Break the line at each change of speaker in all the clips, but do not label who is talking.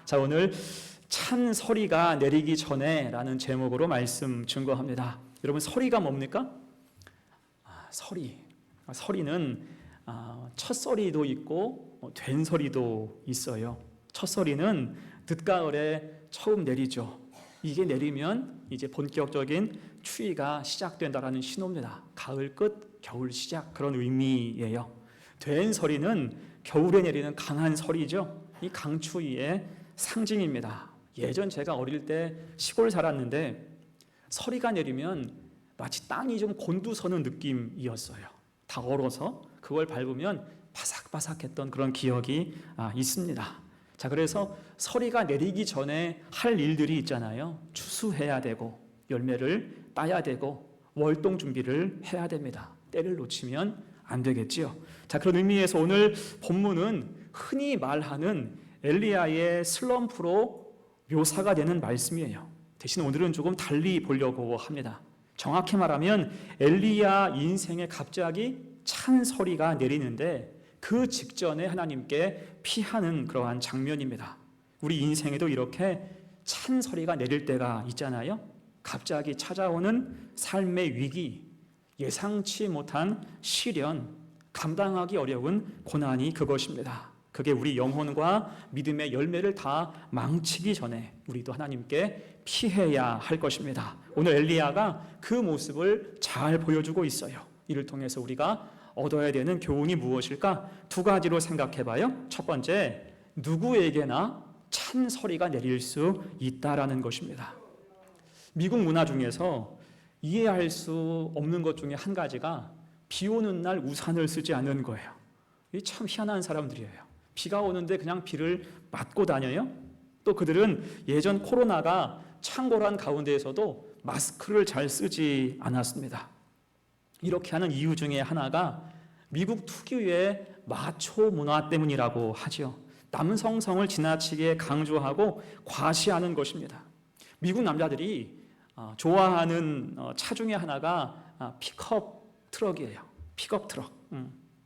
자, 오늘 찬 서리가 내리기 전에 라는 제목으로 말씀 증거합니다. 여러분, 서리가 뭡니까? 서리는 첫서리도 있고 된서리도 있어요. 첫서리는 늦가을에 처음 내리죠. 이게 내리면 이제 본격적인 추위가 시작된다라는 신호입니다. 가을 끝, 겨울 시작, 그런 의미예요. 된서리는 겨울에 내리는 강한 서리죠. 이 강추위의 상징입니다. 예전 제가 어릴 때 시골 살았는데 서리가 내리면 마치 땅이 좀 곤두서는 느낌이었어요. 다 얼어서 그걸 밟으면 바삭바삭했던 그런 기억이 있습니다. 자, 그래서 서리가 내리기 전에 할 일들이 있잖아요. 추수해야 되고 열매를 따야 되고 월동 준비를 해야 됩니다. 때를 놓치면 안 되겠지요. 자, 그런 의미에서 오늘 본문은 흔히 말하는 엘리야의 슬럼프로 묘사가 되는 말씀이에요. 대신 오늘은 조금 달리 보려고 합니다. 정확히 말하면 엘리야 인생에 갑자기 찬 서리가 내리는데 그 직전에 하나님께 피하는 그러한 장면입니다. 우리 인생에도 이렇게 찬 서리가 내릴 때가 있잖아요. 갑자기 찾아오는 삶의 위기, 예상치 못한 시련, 감당하기 어려운 고난이 그것입니다. 그게 우리 영혼과 믿음의 열매를 다 망치기 전에 우리도 하나님께 피해야 할 것입니다. 오늘 엘리야가 그 모습을 잘 보여주고 있어요. 이를 통해서 우리가 얻어야 되는 교훈이 무엇일까? 두 가지로 생각해 봐요. 첫 번째, 누구에게나 찬 서리가 내릴 수 있다라는 것입니다. 미국 문화 중에서 이해할 수 없는 것 중에 한 가지가 비 오는 날 우산을 쓰지 않는 거예요. 이 참 희한한 사람들이에요. 비가 오는데 그냥 비를 맞고 다녀요. 또 그들은 예전 코로나가 창궐한 가운데에서도 마스크를 잘 쓰지 않았습니다. 이렇게 하는 이유 중에 하나가 미국 특유의 마초 문화 때문이라고 하죠. 남성성을 지나치게 강조하고 과시하는 것입니다. 미국 남자들이 좋아하는 차 중에 하나가 픽업 트럭이에요. 픽업 트럭.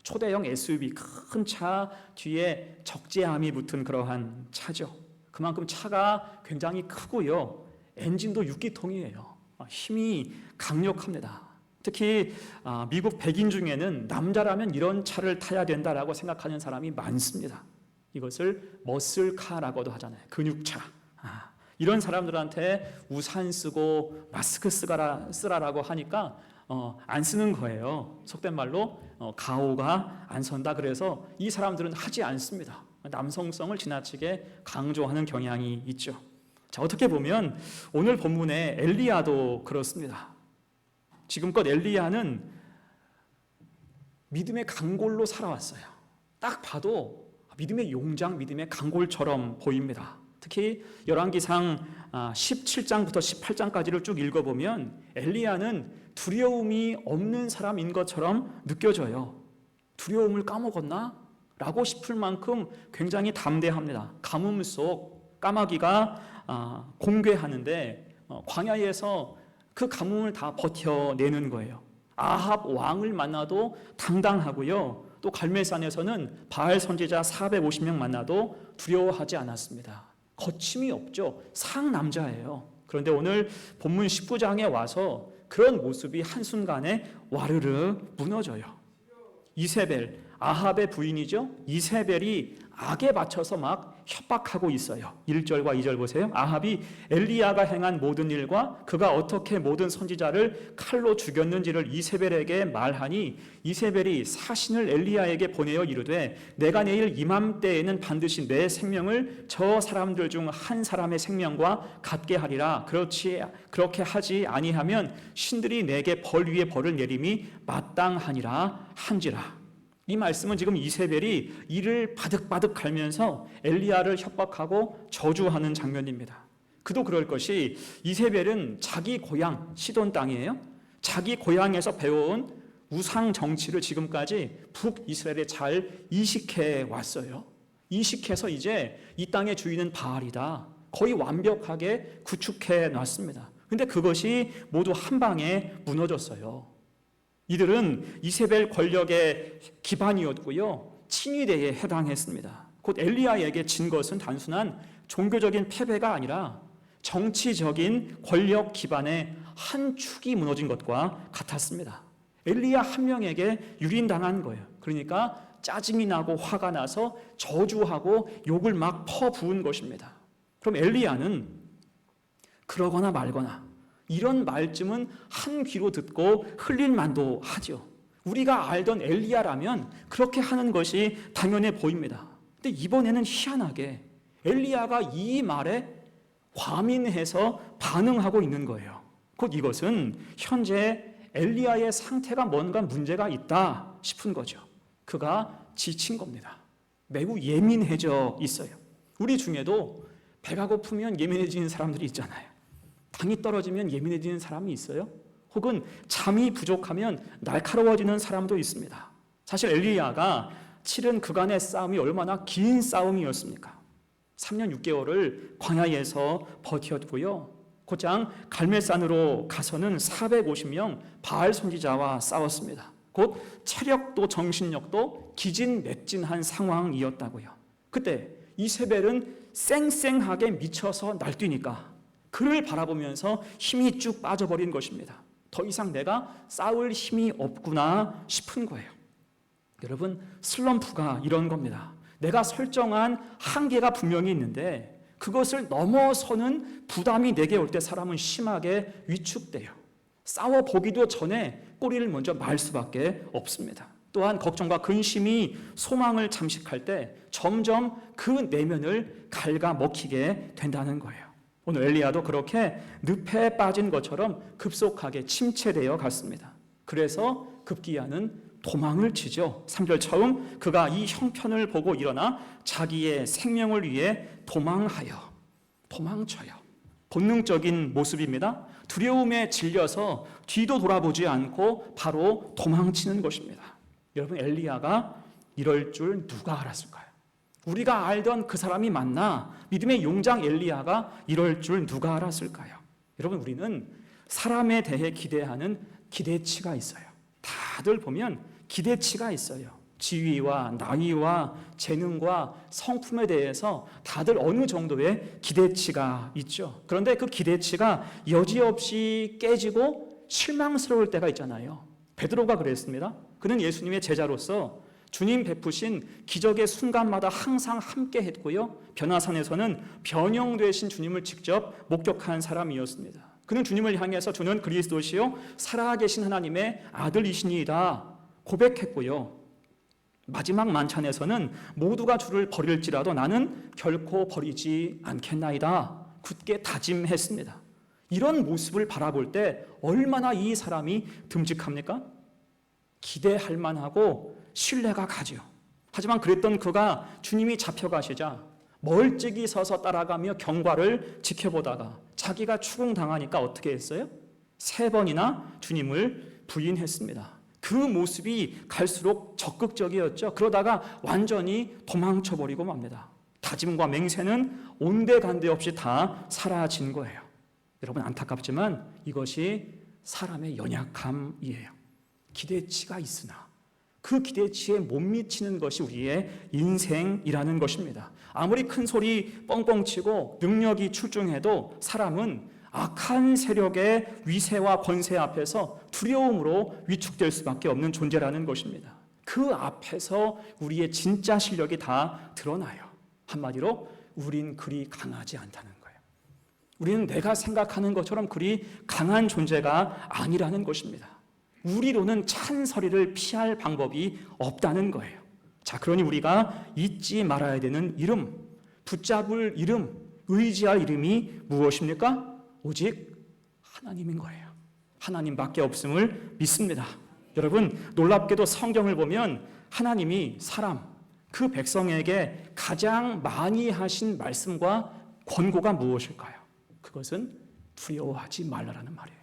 초대형 SUV, 큰 차 뒤에 적재함이 붙은 그러한 차죠. 그만큼 차가 굉장히 크고요. 엔진도 6기통이에요. 힘이 강력합니다. 특히 미국 백인 중에는 남자라면 이런 차를 타야 된다라고 생각하는 사람이 많습니다. 이것을 머슬카라고도 하잖아요. 근육차. 이런 사람들한테 우산 쓰고 마스크 쓰라라고 하니까 안 쓰는 거예요. 속된 말로 가오가 안 선다. 그래서 이 사람들은 하지 않습니다. 남성성을 지나치게 강조하는 경향이 있죠. 자, 어떻게 보면 오늘 본문의 엘리야도 그렇습니다. 지금껏 엘리야는 믿음의 강골로 살아왔어요. 딱 봐도 믿음의 용장, 믿음의 강골처럼 보입니다. 특히 열왕기상 17장부터 18장까지를 쭉 읽어보면 엘리야는 두려움이 없는 사람인 것처럼 느껴져요. 두려움을 까먹었나? 라고 싶을 만큼 굉장히 담대합니다. 가뭄 속 까마귀가 공궤하는데 광야에서 그 가뭄을 다 버텨내는 거예요. 아합 왕을 만나도 당당하고요. 또 갈멜산에서는 바알 선지자 450명 만나도 두려워하지 않았습니다. 거침이 없죠. 상남자예요. 그런데 오늘 본문 19장에 와서 그런 모습이 한순간에 와르르 무너져요. 이세벨, 아합의 부인이죠. 이세벨이 악에 받쳐서 막 협박하고 있어요. 1절과 2절 보세요. 아합이 엘리야가 행한 모든 일과 그가 어떻게 모든 선지자를 칼로 죽였는지를 이세벨에게 말하니 이세벨이 사신을 엘리야에게 보내어 이르되 내가 내일 이맘때에는 반드시 내 생명을 저 사람들 중 한 사람의 생명과 같게 하리라. 그렇게 하지 아니하면 신들이 내게 벌 위에 벌을 내림이 마땅하니라 한지라. 이 말씀은 지금 이세벨이 이를 바득바득 갈면서 엘리야를 협박하고 저주하는 장면입니다. 그도 그럴 것이 이세벨은 자기 고향 시돈 땅이에요. 자기 고향에서 배워온 우상 정치를 지금까지 북이스라엘에 잘 이식해 왔어요. 이식해서 이제 이 땅의 주인은 바알이다. 거의 완벽하게 구축해 놨습니다. 근데 그것이 모두 한 방에 무너졌어요. 이들은 이세벨 권력의 기반이었고요. 친위대에 해당했습니다. 곧 엘리야에게 진 것은 단순한 종교적인 패배가 아니라 정치적인 권력 기반의 한 축이 무너진 것과 같았습니다. 엘리야 한 명에게 유린당한 거예요. 그러니까 짜증이 나고 화가 나서 저주하고 욕을 막 퍼부은 것입니다. 그럼 엘리야는 그러거나 말거나 이런 말쯤은 한 귀로 듣고 흘릴 만도 하죠. 우리가 알던 엘리야라면 그렇게 하는 것이 당연해 보입니다. 근데 이번에는 희한하게 엘리야가 이 말에 과민해서 반응하고 있는 거예요. 곧 이것은 현재 엘리야의 상태가 뭔가 문제가 있다 싶은 거죠. 그가 지친 겁니다. 매우 예민해져 있어요. 우리 중에도 배가 고프면 예민해지는 사람들이 있잖아요. 당이 떨어지면 예민해지는 사람이 있어요. 혹은 잠이 부족하면 날카로워지는 사람도 있습니다. 사실 엘리야가 치른 그간의 싸움이 얼마나 긴 싸움이었습니까? 3년 6개월을 광야에서 버텼고요. 곧장 갈멜산으로 가서는 450명 바알 선지자와 싸웠습니다. 곧 체력도 정신력도 기진맥진한 상황이었다고요. 그때 이세벨은 쌩쌩하게 미쳐서 날뛰니까 그를 바라보면서 힘이 쭉 빠져버린 것입니다. 더 이상 내가 싸울 힘이 없구나 싶은 거예요. 여러분, 슬럼프가 이런 겁니다. 내가 설정한 한계가 분명히 있는데 그것을 넘어서는 부담이 내게 올 때 사람은 심하게 위축돼요. 싸워보기도 전에 꼬리를 먼저 말 수밖에 없습니다. 또한 걱정과 근심이 소망을 잠식할 때 점점 그 내면을 갉아먹히게 된다는 거예요. 오늘 엘리야도 그렇게 늪에 빠진 것처럼 급속하게 침체되어 갔습니다. 그래서 급기야는 도망을 치죠. 3절 처음 그가 이 형편을 보고 일어나 자기의 생명을 위해 도망쳐요. 본능적인 모습입니다. 두려움에 질려서 뒤도 돌아보지 않고 바로 도망치는 것입니다. 여러분, 엘리야가 이럴 줄 누가 알았을까요? 우리가 알던 그 사람이 맞나? 믿음의 용장 엘리야가 이럴 줄 누가 알았을까요? 여러분, 우리는 사람에 대해 기대하는 기대치가 있어요. 다들 보면 기대치가 있어요. 지위와 나이와 재능과 성품에 대해서 다들 어느 정도의 기대치가 있죠. 그런데 그 기대치가 여지없이 깨지고 실망스러울 때가 있잖아요. 베드로가 그랬습니다. 그는 예수님의 제자로서 주님 베푸신 기적의 순간마다 항상 함께 했고요. 변화산에서는 변형되신 주님을 직접 목격한 사람이었습니다. 그는 주님을 향해서 주는 그리스도시요 살아계신 하나님의 아들이시니이다 고백했고요. 마지막 만찬에서는 모두가 주를 버릴지라도 나는 결코 버리지 않겠나이다 굳게 다짐했습니다. 이런 모습을 바라볼 때 얼마나 이 사람이 듬직합니까? 기대할 만하고 신뢰가 가죠. 하지만 그랬던 그가 주님이 잡혀가시자 멀찍이 서서 따라가며 경과를 지켜보다가 자기가 추궁당하니까 어떻게 했어요? 3번이나 주님을 부인했습니다. 그 모습이 갈수록 적극적이었죠. 그러다가 완전히 도망쳐버리고 맙니다. 다짐과 맹세는 온데간데 없이 다 사라진 거예요. 여러분, 안타깝지만 이것이 사람의 연약함이에요. 기대치가 있으나 그 기대치에 못 미치는 것이 우리의 인생이라는 것입니다. 아무리 큰 소리 뻥뻥 치고 능력이 출중해도 사람은 악한 세력의 위세와 권세 앞에서 두려움으로 위축될 수밖에 없는 존재라는 것입니다. 그 앞에서 우리의 진짜 실력이 다 드러나요. 한마디로 우린 그리 강하지 않다는 거예요. 우리는 내가 생각하는 것처럼 그리 강한 존재가 아니라는 것입니다. 우리로는 찬소리를 피할 방법이 없다는 거예요. 자, 그러니 우리가 잊지 말아야 되는 이름, 붙잡을 이름, 의지할 이름이 무엇입니까? 오직 하나님인 거예요. 하나님밖에 없음을 믿습니다. 여러분, 놀랍게도 성경을 보면 하나님이 사람, 그 백성에게 가장 많이 하신 말씀과 권고가 무엇일까요? 그것은 두려워하지 말라라는 말이에요.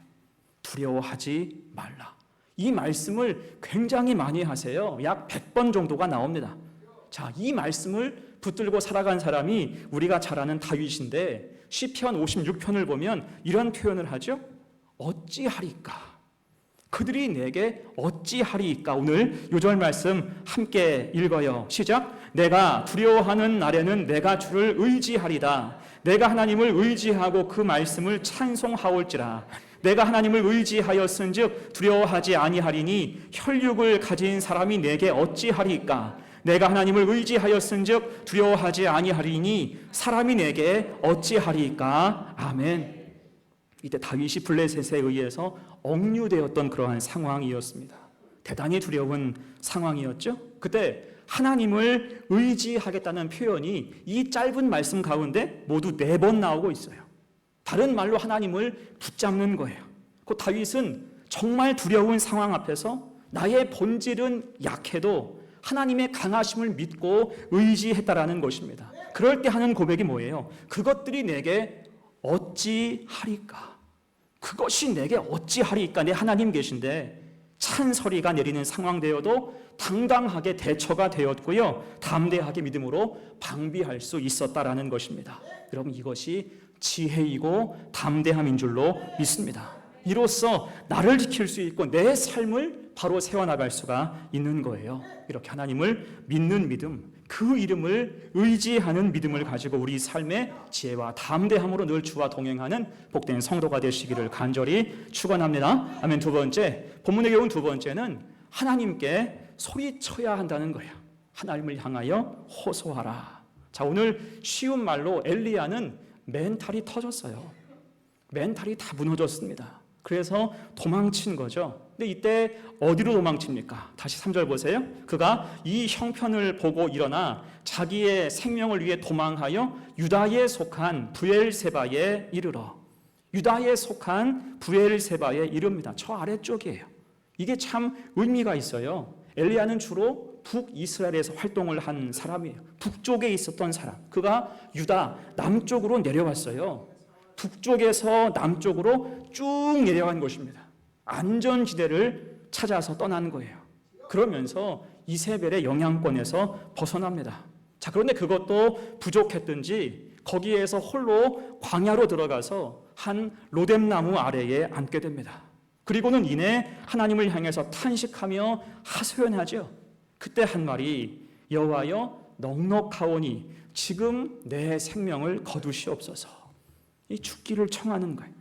두려워하지 말라. 이 말씀을 굉장히 많이 하세요. 약 100번 정도가 나옵니다. 자, 이 말씀을 붙들고 살아간 사람이 우리가 잘 아는 다윗인데 시편 56편을 보면 이런 표현을 하죠. 어찌하리까? 그들이 내게 어찌하리이까? 오늘 요절 말씀 함께 읽어요. 시작. 내가 두려워하는 날에는 내가 주를 의지하리다. 내가 하나님을 의지하고 그 말씀을 찬송하올지라. 내가 하나님을 의지하였은즉 두려워하지 아니하리니 혈육을 가진 사람이 내게 어찌하리이까? 내가 하나님을 의지하였은즉 두려워하지 아니하리니 사람이 내게 어찌하리이까? 아멘. 이때 다윗이 블레셋에 의해서 억류되었던 그러한 상황이었습니다. 대단히 두려운 상황이었죠. 그때 하나님을 의지하겠다는 표현이 이 짧은 말씀 가운데 모두 4번 나오고 있어요. 다른 말로 하나님을 붙잡는 거예요. 그 다윗은 정말 두려운 상황 앞에서 나의 본질은 약해도 하나님의 강하심을 믿고 의지했다라는 것입니다. 그럴 때 하는 고백이 뭐예요? 그것들이 내게 어찌하리까? 그것이 내게 어찌하리까? 내 하나님 계신데 찬소리가 내리는 상황 되어도 당당하게 대처가 되었고요, 담대하게 믿음으로 방비할 수 있었다라는 것입니다. 여러분, 이것이 지혜이고 담대함인 줄로 믿습니다. 이로써 나를 지킬 수 있고 내 삶을 바로 세워나갈 수가 있는 거예요. 이렇게 하나님을 믿는 믿음, 그 이름을 의지하는 믿음을 가지고 우리 삶의 지혜와 담대함으로 늘 주와 동행하는 복된 성도가 되시기를 간절히 축원합니다. 아멘. 두 번째, 본문에 배운 두 번째는 하나님께 소리쳐야 한다는 거예요. 하나님을 향하여 호소하라. 자, 오늘 쉬운 말로 엘리야는 멘탈이 터졌어요. 멘탈이 다 무너졌습니다. 그래서 도망친 거죠. 근데 이때 어디로 도망칩니까? 다시 3절 보세요. 그가 이 형편을 보고 일어나 자기의 생명을 위해 도망하여 유다에 속한 브엘세바에 이르러. 유다에 속한 브엘세바에 이릅니다. 저 아래쪽이에요. 이게 참 의미가 있어요. 엘리야는 주로 북이스라엘에서 활동을 한 사람이에요. 북쪽에 있었던 사람. 그가 유다 남쪽으로 내려왔어요. 북쪽에서 남쪽으로 쭉 내려간 것입니다. 안전지대를 찾아서 떠난 거예요. 그러면서 이세벨의 영향권에서 벗어납니다. 자, 그런데 그것도 부족했든지 거기에서 홀로 광야로 들어가서 한 로뎀나무 아래에 앉게 됩니다. 그리고는 이내 하나님을 향해서 탄식하며 하소연하죠. 그때 한 말이 여호와여 넉넉하오니 지금 내 생명을 거두시옵소서. 이 죽기를 청하는 거예요.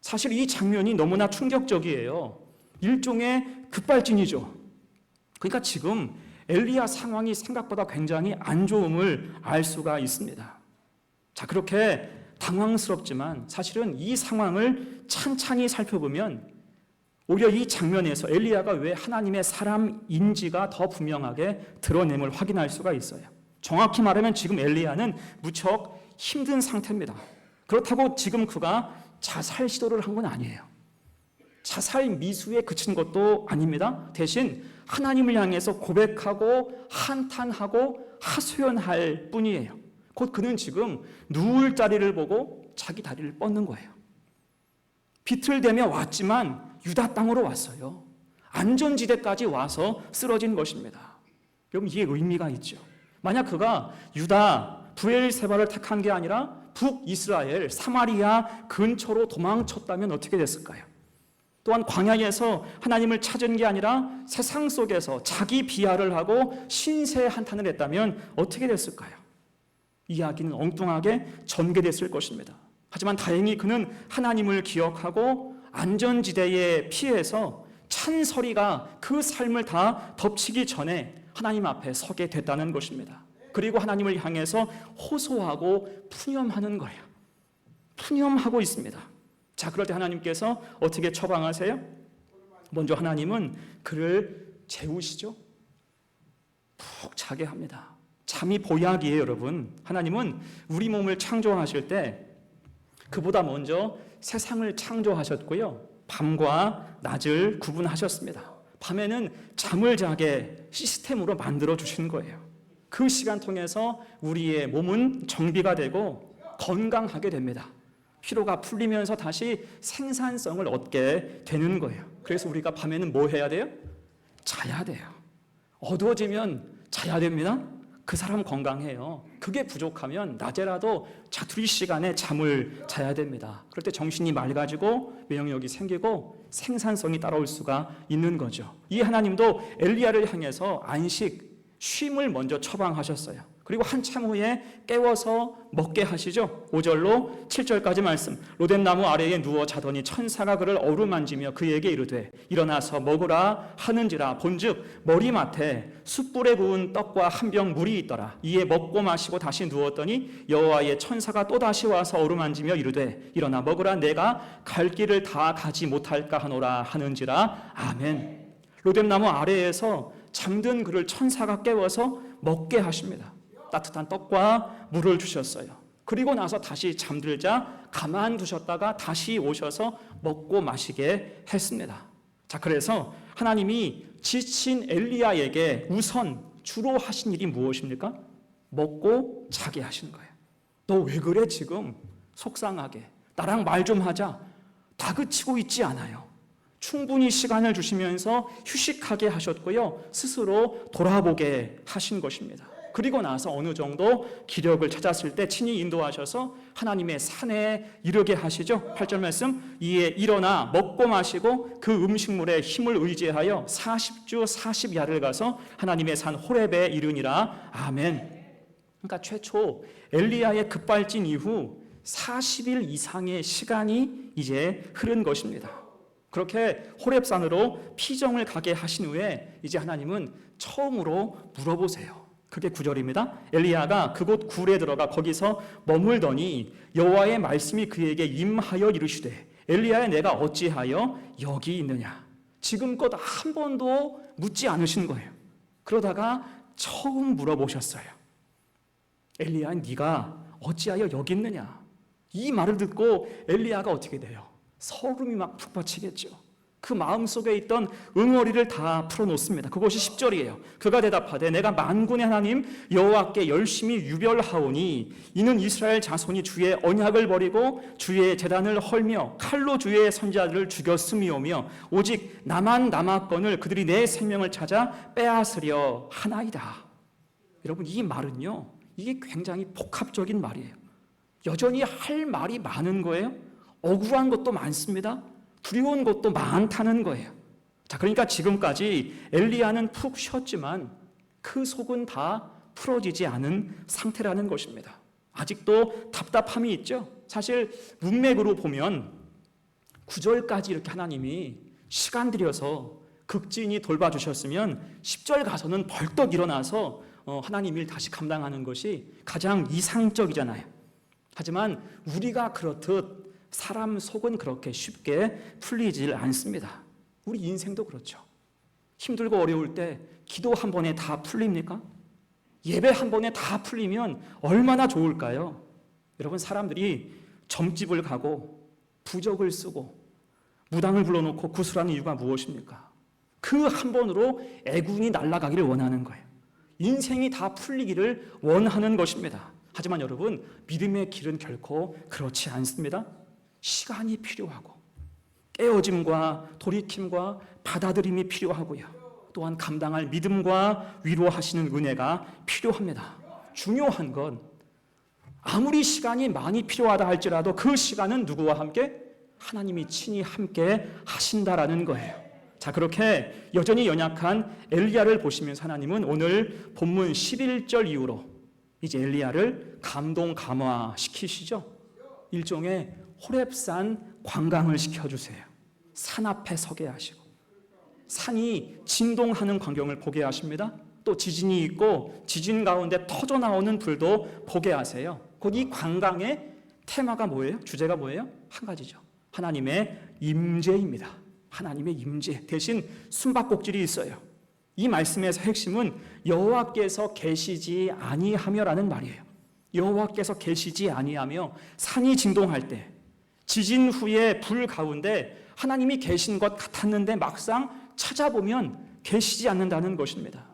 사실 이 장면이 너무나 충격적이에요. 일종의 급발진이죠. 그러니까 지금 엘리야 상황이 생각보다 굉장히 안 좋음을 알 수가 있습니다. 자, 그렇게 당황스럽지만 사실은 이 상황을 찬찬히 살펴보면 오히려 이 장면에서 엘리야가 왜 하나님의 사람인지가 더 분명하게 드러냄을 확인할 수가 있어요. 정확히 말하면 지금 엘리야는 무척 힘든 상태입니다. 그렇다고 지금 그가 자살 시도를 한 건 아니에요. 자살 미수에 그친 것도 아닙니다. 대신 하나님을 향해서 고백하고 한탄하고 하소연할 뿐이에요. 곧 그는 지금 누울 자리를 보고 자기 다리를 뻗는 거예요. 비틀대며 왔지만 유다 땅으로 왔어요. 안전지대까지 와서 쓰러진 것입니다. 여러분, 이게 의미가 있죠. 만약 그가 유다 브엘세바를 택한 게 아니라 북이스라엘 사마리아 근처로 도망쳤다면 어떻게 됐을까요? 또한 광야에서 하나님을 찾은 게 아니라 세상 속에서 자기 비하를 하고 신세 한탄을 했다면 어떻게 됐을까요? 이야기는 엉뚱하게 전개됐을 것입니다. 하지만 다행히 그는 하나님을 기억하고 안전지대에 피해서 찬소리가 그 삶을 다 덮치기 전에 하나님 앞에 서게 됐다는 것입니다. 그리고 하나님을 향해서 호소하고 푸념하는 거예요. 푸념하고 있습니다. 자, 그럴 때 하나님께서 어떻게 처방하세요? 먼저 하나님은 그를 재우시죠. 푹 자게 합니다. 잠이 보약이에요, 여러분. 하나님은 우리 몸을 창조하실 때 그보다 먼저 세상을 창조하셨고요, 밤과 낮을 구분하셨습니다. 밤에는 잠을 자게 시스템으로 만들어 주신 거예요. 그 시간 통해서 우리의 몸은 정비가 되고 건강하게 됩니다. 피로가 풀리면서 다시 생산성을 얻게 되는 거예요. 그래서 우리가 밤에는 뭐 해야 돼요? 자야 돼요. 어두워지면 자야 됩니다. 그 사람 건강해요. 그게 부족하면 낮에라도 자투리 시간에 잠을 자야 됩니다. 그럴 때 정신이 맑아지고 면역력이 생기고 생산성이 따라올 수가 있는 거죠. 이 하나님도 엘리야를 향해서 안식, 쉼을 먼저 처방하셨어요. 그리고 한참 후에 깨워서 먹게 하시죠. 5절로 7절까지 말씀. 로뎀나무 아래에 누워 자더니 천사가 그를 어루만지며 그에게 이르되 일어나서 먹으라 하는지라. 본즉 머리맡에 숯불에 구운 떡과 한 병 물이 있더라. 이에 먹고 마시고 다시 누웠더니 여호와의 천사가 또다시 와서 어루만지며 이르되 일어나 먹으라. 내가 갈 길을 다 가지 못할까 하노라 하는지라. 아멘. 로뎀나무 아래에서 잠든 그를 천사가 깨워서 먹게 하십니다. 따뜻한 떡과 물을 주셨어요. 그리고 나서 다시 잠들자 가만두셨다가 다시 오셔서 먹고 마시게 했습니다. 자, 그래서 하나님이 지친 엘리야에게 우선 주로 하신 일이 무엇입니까? 먹고 자게 하신 거예요. 너 왜 그래 지금? 속상하게. 나랑 말 좀 하자. 다그치고 있지 않아요. 충분히 시간을 주시면서 휴식하게 하셨고요. 스스로 돌아보게 하신 것입니다. 그리고 나서 어느 정도 기력을 찾았을 때 친히 인도하셔서 하나님의 산에 이르게 하시죠. 8절 말씀. 이에 일어나 먹고 마시고 그 음식물에 힘을 의지하여 40주 40야를 가서 하나님의 산 호렙에 이르니라. 아멘. 그러니까 최초 엘리야의 급발진 이후 40일 이상의 시간이 이제 흐른 것입니다. 그렇게 호렙산으로 피정을 가게 하신 후에 이제 하나님은 처음으로 물어보세요. 그게 9절입니다. 엘리야가 그곳 굴에 들어가 거기서 머물더니 여호와의 말씀이 그에게 임하여 이르시되 엘리야야 내가 어찌하여 여기 있느냐. 지금껏 한 번도 묻지 않으신 거예요. 그러다가 처음 물어보셨어요. 엘리야 네가 어찌하여 여기 있느냐. 이 말을 듣고 엘리야가 어떻게 돼요? 서름이 막 북받치겠죠. 그 마음속에 있던 응어리를 다 풀어놓습니다. 그것이 10절이에요. 그가 대답하되 내가 만군의 하나님 여호와께 열심히 유별하오니 이는 이스라엘 자손이 주의 언약을 버리고 주의 제단을 헐며 칼로 주의 선지자들을 죽였음이오며 오직 나만 남았건을 그들이 내 생명을 찾아 빼앗으려 하나이다. 여러분, 이 말은요, 이게 굉장히 복합적인 말이에요. 여전히 할 말이 많은 거예요. 억울한 것도 많습니다. 두려운 것도 많다는 거예요. 자, 그러니까 지금까지 엘리야는 푹 쉬었지만 그 속은 다 풀어지지 않은 상태라는 것입니다. 아직도 답답함이 있죠. 사실 문맥으로 보면 9절까지 이렇게 하나님이 시간 들여서 극진히 돌봐주셨으면 10절 가서는 벌떡 일어나서 하나님 일 다시 감당하는 것이 가장 이상적이잖아요. 하지만 우리가 그렇듯 사람 속은 그렇게 쉽게 풀리질 않습니다. 우리 인생도 그렇죠. 힘들고 어려울 때 기도 한 번에 다 풀립니까? 예배 한 번에 다 풀리면 얼마나 좋을까요? 여러분, 사람들이 점집을 가고 부적을 쓰고 무당을 불러놓고 구슬하는 이유가 무엇입니까? 그 한 번으로 애군이 날아가기를 원하는 거예요. 인생이 다 풀리기를 원하는 것입니다. 하지만 여러분, 믿음의 길은 결코 그렇지 않습니다. 시간이 필요하고 깨어짐과 돌이킴과 받아들임이 필요하고요. 또한 감당할 믿음과 위로하시는 은혜가 필요합니다. 중요한 건 아무리 시간이 많이 필요하다 할지라도 그 시간은 누구와 함께? 하나님이 친히 함께 하신다라는 거예요. 자, 그렇게 여전히 연약한 엘리야를 보시면서 하나님은 오늘 본문 11절 이후로 이제 엘리야를 감동 감화시키시죠. 일종의 호렙산 관광을 시켜주세요. 산 앞에 서게 하시고 산이 진동하는 광경을 보게 하십니다. 또 지진이 있고 지진 가운데 터져 나오는 불도 보게 하세요. 거기 관광의 테마가 뭐예요? 주제가 뭐예요? 한 가지죠. 하나님의 임재입니다. 하나님의 임재 대신 숨바꼭질이 있어요. 이 말씀에서 핵심은 여호와께서 계시지 아니하며라는 말이에요. 여호와께서 계시지 아니하며 산이 진동할 때 지진 후에 불 가운데 하나님이 계신 것 같았는데 막상 찾아보면 계시지 않는다는 것입니다.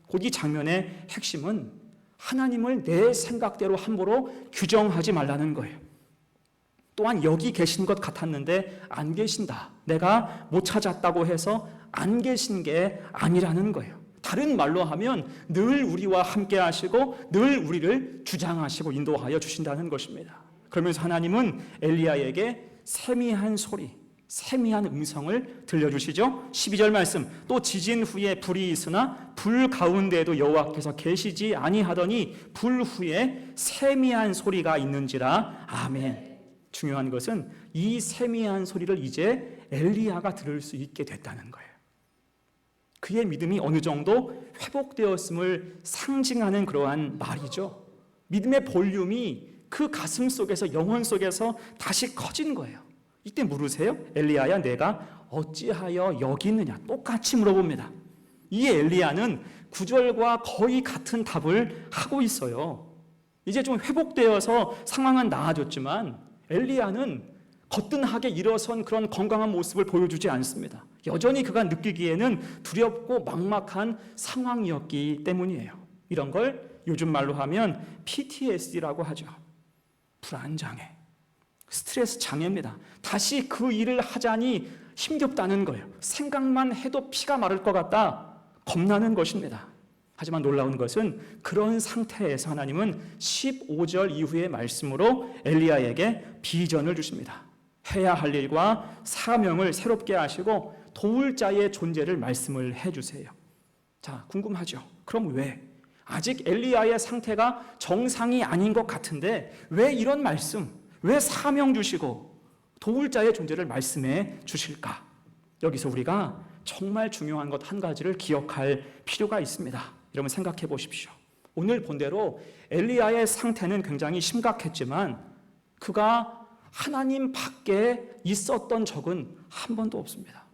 곧 이 장면의 핵심은 하나님을 내 생각대로 함부로 규정하지 말라는 거예요. 또한 여기 계신 것 같았는데 안 계신다. 내가 못 찾았다고 해서 안 계신 게 아니라는 거예요. 다른 말로 하면 늘 우리와 함께 하시고 늘 우리를 주장하시고 인도하여 주신다는 것입니다. 그러면서 하나님은 엘리야에게 세미한 소리, 세미한 음성을 들려주시죠. 12절 말씀, 또 지진 후에 불이 있으나 불 가운데에도 여호와께서 계시지 아니하더니 불 후에 세미한 소리가 있는지라. 아멘. 중요한 것은 이 세미한 소리를 이제 엘리야가 들을 수 있게 됐다는 거예요. 그의 믿음이 어느 정도 회복되었음을 상징하는 그러한 말이죠. 믿음의 볼륨이 그 가슴 속에서, 영혼 속에서 다시 커진 거예요. 이때 물으세요. 엘리야야, 내가 어찌하여 여기 있느냐? 똑같이 물어봅니다. 이 엘리야는 구절과 거의 같은 답을 하고 있어요. 이제 좀 회복되어서 상황은 나아졌지만 엘리야는 거뜬하게 일어선 그런 건강한 모습을 보여주지 않습니다. 여전히 그가 느끼기에는 두렵고 막막한 상황이었기 때문이에요. 이런 걸 요즘 말로 하면 PTSD라고 하죠. 불안장애, 스트레스 장애입니다. 다시 그 일을 하자니 힘겹다는 거예요. 생각만 해도 피가 마를 것 같다, 겁나는 것입니다. 하지만 놀라운 것은 그런 상태에서 하나님은 15절 이후의 말씀으로 엘리야에게 비전을 주십니다. 해야 할 일과 사명을 새롭게 하시고 도울 자의 존재를 말씀을 해주세요. 자, 궁금하죠? 그럼 왜? 아직 엘리야의 상태가 정상이 아닌 것 같은데 왜 이런 말씀, 왜 사명 주시고 도울 자의 존재를 말씀해 주실까? 여기서 우리가 정말 중요한 것 한 가지를 기억할 필요가 있습니다. 여러분 생각해 보십시오. 오늘 본대로 엘리야의 상태는 굉장히 심각했지만 그가 하나님 밖에 있었던 적은 한 번도 없습니다.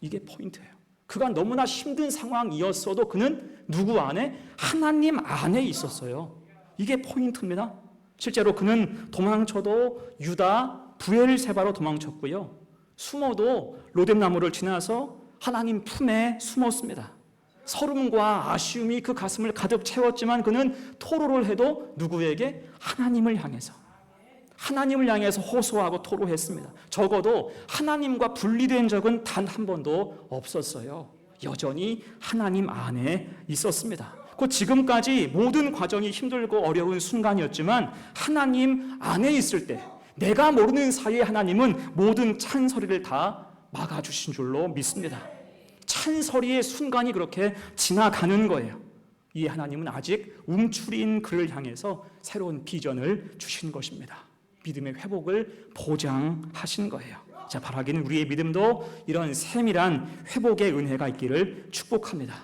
이게 포인트예요. 그가 너무나 힘든 상황이었어도 그는 누구 안에? 하나님 안에 있었어요. 이게 포인트입니다. 실제로 그는 도망쳐도 유다 브엘세바로 도망쳤고요. 숨어도 로뎀나무를 지나서 하나님 품에 숨었습니다. 서름과 아쉬움이 그 가슴을 가득 채웠지만 그는 토로를 해도 누구에게? 하나님을 향해서 호소하고 토로했습니다. 적어도 하나님과 분리된 적은 단 한 번도 없었어요. 여전히 하나님 안에 있었습니다. 그 지금까지 모든 과정이 힘들고 어려운 순간이었지만 하나님 안에 있을 때 내가 모르는 사이에 하나님은 모든 찬소리를 다 막아주신 줄로 믿습니다. 찬소리의 순간이 그렇게 지나가는 거예요. 이 하나님은 아직 움츠린 그를 향해서 새로운 비전을 주신 것입니다. 믿음의 회복을 보장하신 거예요. 자, 바라기는 우리의 믿음도 이런 세밀한 회복의 은혜가 있기를 축복합니다.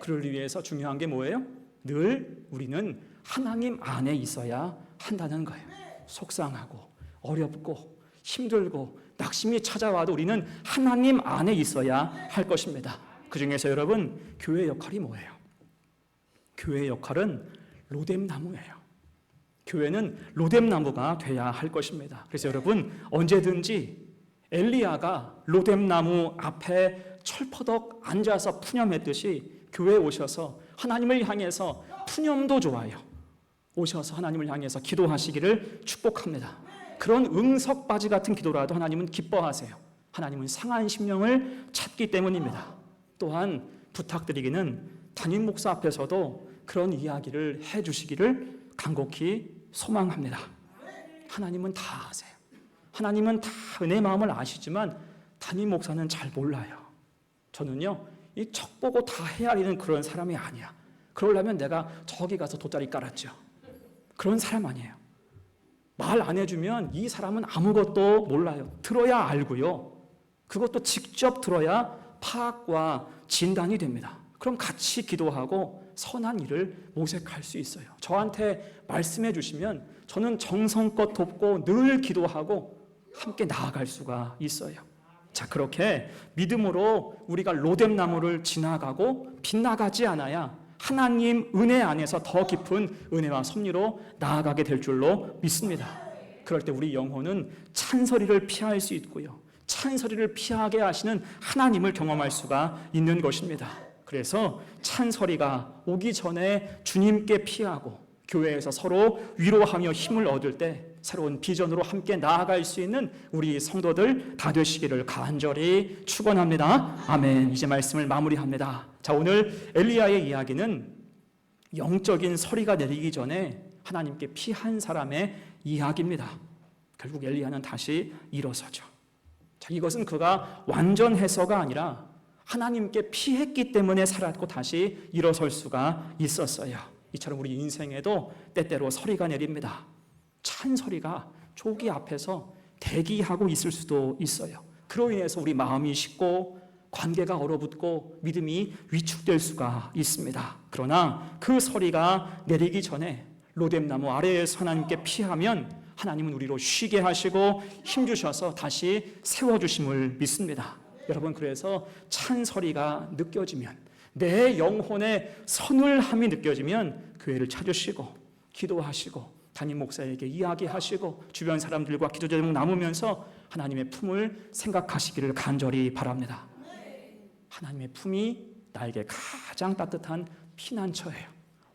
그를 위해서 중요한 게 뭐예요? 늘 우리는 하나님 안에 있어야 한다는 거예요. 속상하고 어렵고 힘들고 낙심이 찾아와도 우리는 하나님 안에 있어야 할 것입니다. 그 중에서 여러분, 교회의 역할이 뭐예요? 교회의 역할은 로뎀나무예요. 교회는 로뎀나무가 돼야 할 것입니다. 그래서 여러분, 언제든지 엘리야가 로뎀나무 앞에 철퍼덕 앉아서 푸념했듯이 교회에 오셔서 하나님을 향해서, 푸념도 좋아요, 오셔서 하나님을 향해서 기도하시기를 축복합니다. 그런 응석바지 같은 기도라도 하나님은 기뻐하세요. 하나님은 상한 심령을 찾기 때문입니다. 또한 부탁드리기는 담임 목사 앞에서도 그런 이야기를 해주시기를 간곡히 소망합니다. 하나님은 다 아세요. 하나님은 다 은혜의 마음을 아시지만 담임 목사는 잘 몰라요. 저는요, 이 척 보고 다 헤아리는 그런 사람이 아니야. 그러려면 내가 저기 가서 돗자리 깔았죠. 그런 사람 아니에요. 말 안 해주면 이 사람은 아무것도 몰라요. 들어야 알고요. 그것도 직접 들어야 파악과 진단이 됩니다. 그럼 같이 기도하고 선한 일을 모색할 수 있어요. 저한테 말씀해 주시면 저는 정성껏 돕고 늘 기도하고 함께 나아갈 수가 있어요. 자, 그렇게 믿음으로 우리가 로뎀나무를 지나가고 빗나가지 않아야 하나님 은혜 안에서 더 깊은 은혜와 섭리로 나아가게 될 줄로 믿습니다. 그럴 때 우리 영혼은 찬소리를 피할 수 있고요, 찬소리를 피하게 하시는 하나님을 경험할 수가 있는 것입니다. 그래서 찬소리가 오기 전에 주님께 피하고 교회에서 서로 위로하며 힘을 얻을 때 새로운 비전으로 함께 나아갈 수 있는 우리 성도들 다 되시기를 간절히 축원합니다. 아멘. 이제 말씀을 마무리합니다. 자, 오늘 엘리야의 이야기는 영적인 서리가 내리기 전에 하나님께 피한 사람의 이야기입니다. 결국 엘리야는 다시 일어서죠. 자, 이것은 그가 완전해서가 아니라 하나님께 피했기 때문에 살았고 다시 일어설 수가 있었어요. 이처럼 우리 인생에도 때때로 서리가 내립니다. 찬서리가 조기 앞에서 대기하고 있을 수도 있어요. 그로 인해서 우리 마음이 식고 관계가 얼어붙고 믿음이 위축될 수가 있습니다. 그러나 그 서리가 내리기 전에 로뎀나무 아래에서 하나님께 피하면 하나님은 우리로 쉬게 하시고 힘주셔서 다시 세워주심을 믿습니다. 여러분, 그래서 찬서리가 느껴지면, 내 영혼의 서늘함이 느껴지면 교회를 찾으시고 기도하시고 담임 목사에게 이야기하시고 주변 사람들과 기도 제목 나누면서 하나님의 품을 생각하시기를 간절히 바랍니다. 하나님의 품이 나에게 가장 따뜻한 피난처예요.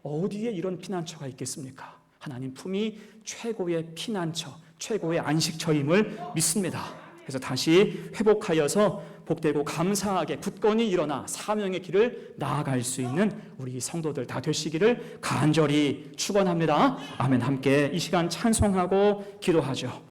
어디에 이런 피난처가 있겠습니까? 하나님 품이 최고의 피난처, 최고의 안식처임을 믿습니다. 그래서 다시 회복하여서 복되고 감사하게 굳건히 일어나 사명의 길을 나아갈 수 있는 우리 성도들 다 되시기를 간절히 축원합니다. 아멘. 함께 이 시간 찬송하고 기도하죠.